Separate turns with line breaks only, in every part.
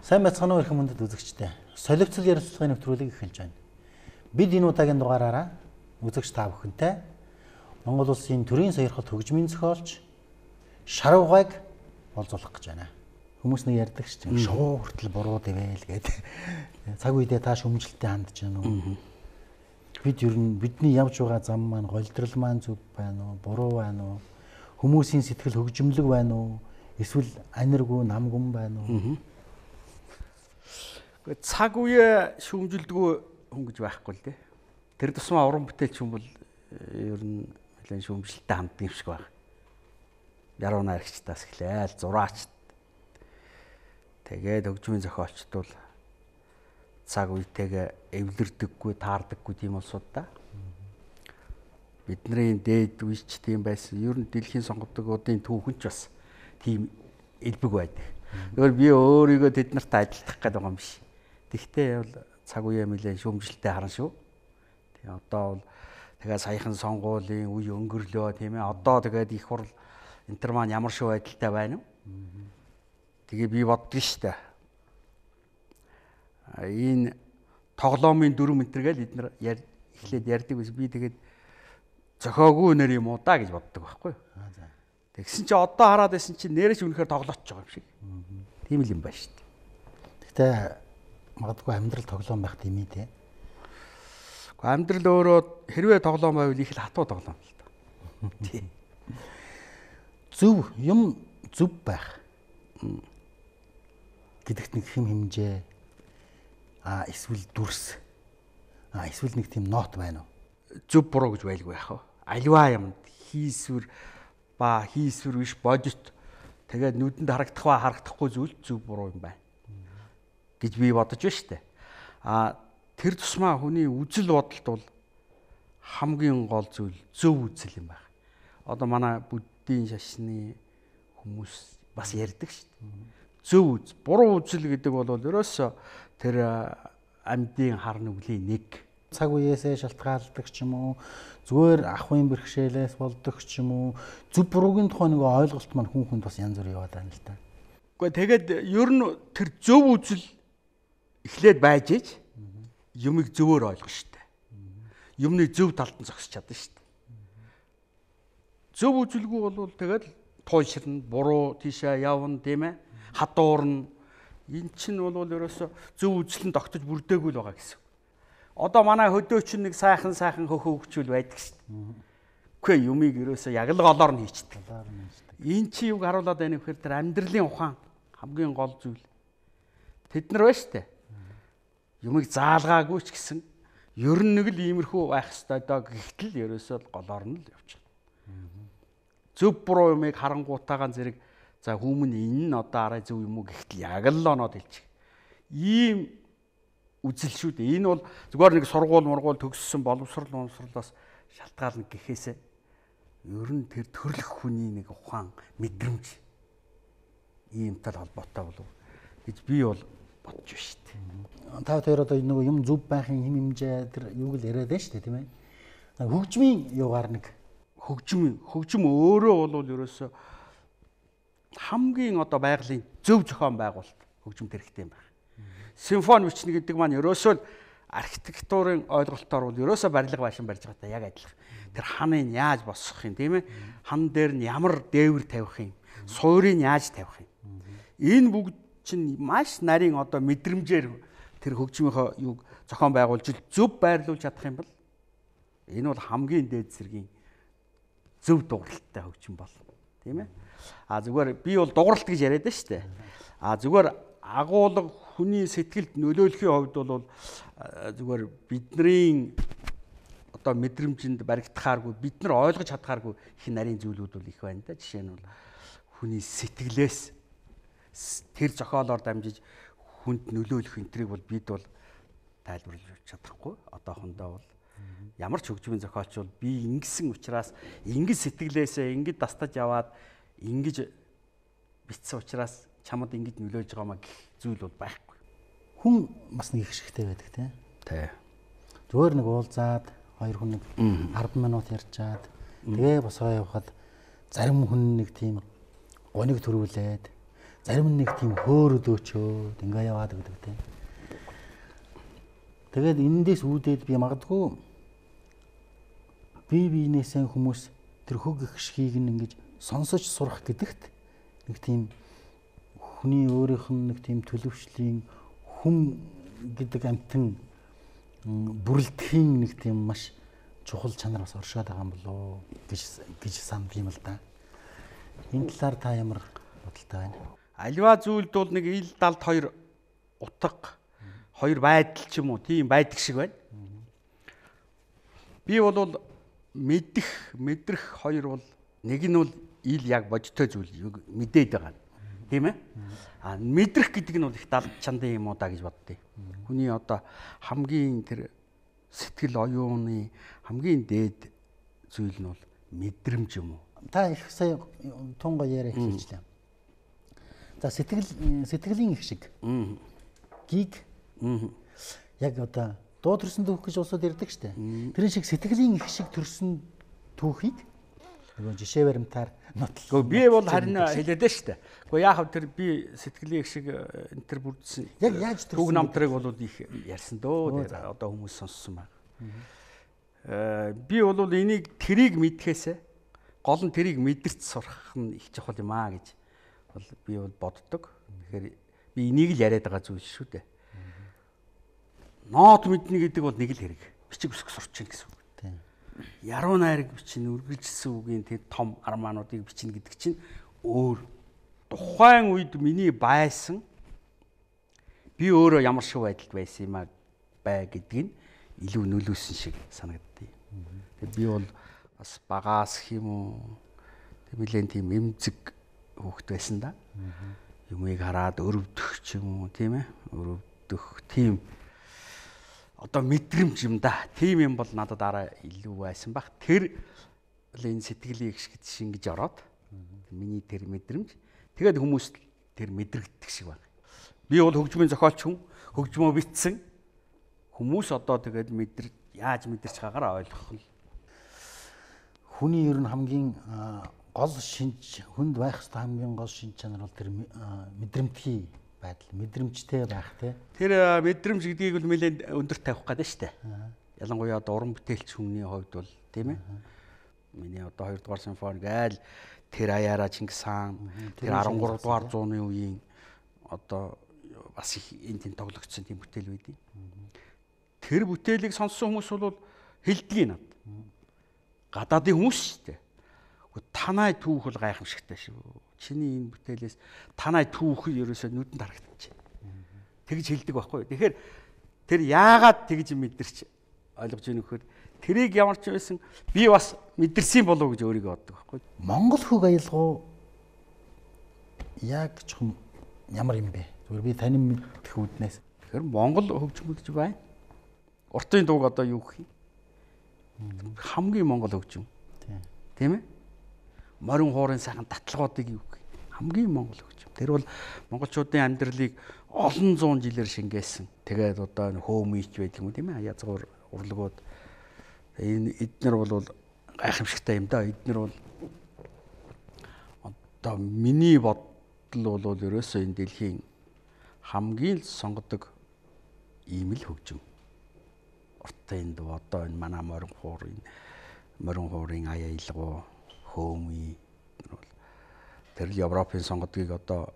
Сайн байцгаана уу эрхэм хүндэт үзэгчдээ. Солилцол ярилцлагын нэвтрүүлгийг эхэлж байна. Бид энэ удаагийн дугаараараа үзэгч та бүхэнтэй Монгол улсын төрийн сойрхолт хөгжмийн зохиолч Шарвгайг олзуулах гэж байна. Хүмүүс нэг ярьдаг ч тийм шувуу хүртэл буруу дэвэл гэдэг. Цаг үедээ та шүмжлэлтэй хандж байна уу? Бид ер нь бидний явж байгаа зам маань голдрал маань зөв байна уу? Буруу байна уу? Хүмүүсийн сэтгэл хөгжимлөг байна уу? Эсвэл аниргүй намгүн байна уу?
Цаг үе шүүмжилдэггүй хүн гэж байхгүй л дээ. Тэр тусмаа уран бүтээлч хүн бол ер нь нэлээд шүүмжилттэй ханддаг юм шиг байна. Яруу найрагчдаас эхлээл зураач. Тэгээд хөгжмийн зохиолчд бол цаг үетэйгээ эвлэрдэггүй, таардаггүй тийм улсууд да. Бидний дээд үеч тийм байсан. Ер нь дэлхийн сонгогдгуудын түүхэн ч бас тийм элбэг байдаг. Тэгвэл би өөрийгөө тэд нартай адилтгах гэдэг юм биш. Тэгтээ бол цаг үеэ нэлээд шүүмжилттэй харна шүү. Тэгээ одоо бол тэгээ саяхан сонгуулийн үе өнгөрлөө тийм ээ. Одоо тэгээд их хурл энтер маань ямар шүү байдалтай байна вэ? Тэгээ би боддгоо штэ. Энэ тоглоомын дүрм энтергээл эднэр эхлээд ярьдаг биш. Би тэгээд зохиогүй нэр юм уу да гэж боддог байхгүй юу? Тэгсэн чи одоо хараад байсан чи нэрэж үнэхээр тоглоочж байгаа юм шиг. Тийм л юм байна штэ.
Гэтэ магадгүй амьдрал тоглоом байх тийм ээ тий.
Амьдрал өөрөө хэрвээ тоглоом байвал их л хатуу тоглоом л та. Тий.
Зөв юм зөв байх гэдэгт нэг хэм хэмжээ эсвэл дүрс эсвэл нэг тийм нот байна уу?
Зөв буруу гэж байлгүй яах вэ? Аливаа юмд хийсвэр биш бодит тэгээд нүдэнд харагдах ба харагдахгүй зүйл зөв буруу юм байна гэж би бодож байна шүү дээ. Тэр тусмаа хүний үзэл бодолт бол хамгийн гол зүйл зөв үзэл юм байна. Одоо манай буддийн шашны хүмүүс бас ярьдаг шүү дээ. Зөв үз, буруу үзэл гэдэг бол ерөөсөө тэр амьдын хар нүглийн нэг.
Цаг үеэсээ шалтгаалдаг ч юм уу, зүгээр ахуйн бэрхшээлээс болдог ч юм уу, зөв буруугийн тухай нэг ойлголт маань хүн хүнд бас янз бүр яваад байна л та.
Гэхдээ тэгээд ер нь тэр зөв үзэл эхлээд байж ээж юмыг зөвөр ойлгох штэ. Юмны зөв талд нь зогсож чадна штэ. Зөв үзэлгүй бол тэгэл туйширна, буруу тийшээ явна тийм ээ. Хадуурна. Эн чинь бол ерөөсө зөв үзэл нь тогтож бүрдээгүй л байгаа гэсэн. Одоо манай хөдөө чинь нэг сайхан хөхөө хөвчүүл байдаг штэ. Үгүй юмыг ерөөсө яг л голоор нь хийчдэг. Эн чи юг харуулад байна гэхээр тэр амьдралын ухаан хамгийн гол зүйл. Тэд нар байна штэ. Юмыг заалгаагүй ч гэсэн ер нь нэг л иймэрхүү байх ёстой доо гэхдээ ерөөсөө голоор нь л явж байна. Зөв буруу юмыг харангуутаагаан зэрэг за хүмүүн энэ нь одоо арай зөв юм уу гэхдээ яг л оноод хэлчих. Ийм үзэл шүү дээ. Энэ бол зүгээр нэг сургууль төгссөн боловсролоос шалтгаална гэхээсээ ер нь тэр төрлөх хүний нэг ухаан мэдрэмж иймтэй холбоотой болов гэж би бол бодож байна шүү дээ.
Та хоёр одоо нэг юм зөв байхын хэм хэмжээ тэр юуг л яриад байна шүү дээ тийм ээ. Хөгжмийн юугаар нэг хөгжим өөрөө бол ерөөсөө хамгийн одоо байгалийн зөв зохион байгуулалт хөгжимд хэрэгтэй юм байна. Симфони бичнэ гэдэг маань ерөөсөө архитектурын ойлголтоор бол ерөөсөө барилга байшин барьж байгаатай яг адилхан. Тэр ханыг яаж босгох юм тийм ээ? Хан дээр нь ямар дээвэр тавих юм? Суурийг яаж тавих юм? Энэ бүгд чинь маш нарийн одоо мэдрэмжээр тэр хөгжмийнхөө юг зохион байгуулж зөв байрлуулж чадах юм бол энэ бол хамгийн дээд зэргийн зөв дууралттай хөгжим бол тийм ээ. Зүгээр би бол дууралт гэж яриад байна шүү дээ. Зүгээр агуулга хүний сэтгэлд нөлөөлөхийн хувьд бол зүгээр бидний одоо мэдрэмжинд баригдахааргүй бид нар ойлгож чадхааргүй их нарийн зүйлүүд бол их байна да. Жишээ нь бол хүний сэтгэлээс тэр зохиолоор дамжиж хүнд нөлөөлөх энтрийг бол бид бол тайлбарлаж чадахгүй. Одоохондоо бол ямар ч хөгжмийн зохиолч бол би ингэсэн учраас ингэж сэтгэлээсээ ингэж дастаж яваад ингэж битсэн учраас чамд ингэж нөлөөлж байгаамаа гэх зүйл бол байхгүй. Хүн бас нэг их шигтэй байдаг тийм.
Тий.
Зүгээр нэг уулзаад хоёр хүн нэг 10 минут ярьчаад тэгээ босоо явхад зарим хүн нэг тийм гониг төрүүлээд
зарим нэг тийм хөөр өдөөчөөд ингээ яваад гэдэг тийм. Тэгээд энэндээс үүдээд би магадгүй бие биенээсээ хүмүүс тэр хөг ихшгийг ингэж сонсож сурах гэдэгт нэг тийм хүний өөрийнх нь нэг тийм төлөвшлийн хүм гэдэг амтэн бүрэлдэхин нэг тийм маш чухал чанараас оршоод байгаа юм болоо гэж санд юм л да. Энэ талаар та ямар бодолтой байна?
Аливаа зүйлд бол нэг ил далд хоёр утга, хоёр байдал ч юм уу тийм байдаг шиг байна. Би бол мэдрэх хоёр бол нэг нь бол ил яг бодиттой зүйл мэдээд байгаа. Тийм ээ? А мэдрэх гэдэг нь бол их далд чандын юм уу да гэж боддیں۔ Хүний одоо хамгийн тэр сэтгэл оюуны хамгийн дээд зүйл нь бол мэдрэмж юм уу?
Та их сая тунга яриа хэлчихлээ. За сэтгэлийн их шиг. Гиг. Яг одоо дуу төрсөн түүх гэж улсууд ярьдаг штэ. Тэрэн шиг сэтгэлийн их шиг төрсөн түүхийг нөгөө жишээ баримтаар нотлоо.
Би бол харин хэлээд нь штэ. Гэхдээ яахав тэр би сэтгэлийн их шиг энэ төр бүрдсэн.
Яг яаж төрсөн?
Түүх намтрыг бол их ярьсан дөө. Одоо хүмүүс сонссон байна. Би бол энийг тэрийг мэдхээсээ гол нь тэрийг мэдэрч сурах нь их чухал юм аа гэж бол би бол боддог. Тэгэхээр би энийг л яриад байгаа зүйл шүү дээ. Ноот мэднэ гэдэг бол нэг л хэрэг. Бичиг үсэг сурчин гэсэн үг.
Тийм.
Яруу найраг бичнэ, үргэлжилсэн үгийн тэр том армаануудыг бичнэ гэдэг чинь өөр. Тухайн үед миний байсан би өөрөө ямар шиг байдалд байсан юм аа бай гэдгийг илүү нөлөөсөн шиг санагддээ. Тэгээд би бол бас багаас хэм үү тэмүүлэн тийм эмзэг хөөхт байсан да. Юмыг хараад өрөвдөх ч юм уу тийм ээ. Өрөвдөх тийм одоо мэдрэмж юм да. Тийм юм бол надад арай илүү байсан баг. Тэр л энэ сэтгэлийн их шингэж ороод миний тэр мэдрэмж тэгээд хүмүүс тэр мэдрэгдэх шиг байна. Би бол хөгжмийн зохиолч хүн, хөгжмөө бичсэн. Хүмүүс одоо тэгээд яаж мэдэрч байгаагаа ойлгох нь.
Хүний ер нь хамгийн гол шинж хүнд байх ёстой хамгийн гол шинж чанар бол тэр мэдрэмтгий байдал, мэдрэмжтэй байх тий.
Тэр мэдрэмж гэдгийг бол нэлээд өндөрт тавих гэдэг шүү дээ. Ялангуяа уран бүтээлч хүний хувьд бол тийм ээ. Миний одоо 2 дугаар симфони гээл тэр аяараа Чингис хаан тэр 13 дугаар зууны үеийн одоо бас их энэ тийм тоглогдсон тийм бүтээл байдیں۔ Тэр бүтээлийг сонссон хүмүүс бол хэлдэг над. Гадаадын хүмүүс шүү дээ. Танай түүх бол гайхамшигтай шүү. Чиний энэ бүтээлээс танай түүх ерөөсөө нүдэнд харагдаж байна. Тэгж хэлдэг байхгүй. Тэгэхээр тэр яагаад тэгж мэдэрч ойлгож ийн вөхөр тэрийг ямар ч байсан би бас мэдэрсэн болов гэж өөрийгөө боддог байхгүй.
Монгол хөг аялгау яг чухам ямар юм бэ? Зүгээр би таны мэдэх үүднээс.
Тэгэхээр Монгол хөгжим гэж байна. Уртын дууг одоо юу гэх юм? Хамгийн Монгол хөгжим. Тийм ээ? Морин хуурын сайхан татлагуудыг юу гэх юм? Хамгийн Монгол хөгжим. Тэр бол монголчуудын амьдралыг олон зуун жилээр шингээсэн. Тэгээд одоо хөөмийч байдаг юм тийм ээ? Язгуур урлагууд энэ эднэр бол гайхамшигтай юм да. Эднэр бол одоо миний бодол бол ерөөсөө энэ дэлхийн хамгийн л сонгодог ийм л хөгжим. Уртын дуу одоо энэ манай морин хуурын аяйлгуу хөөмий тэр Европын сонгодгийг одоо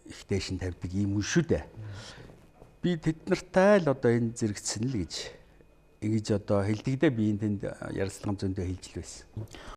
их дэшин тавьдаг юм шүү дээ. Би тэд нартай л одоо энэ зэрэгцсэн л гэж одоо хэлдэг дээ би энд ярилцлагын зөндөө хэлж л байсан.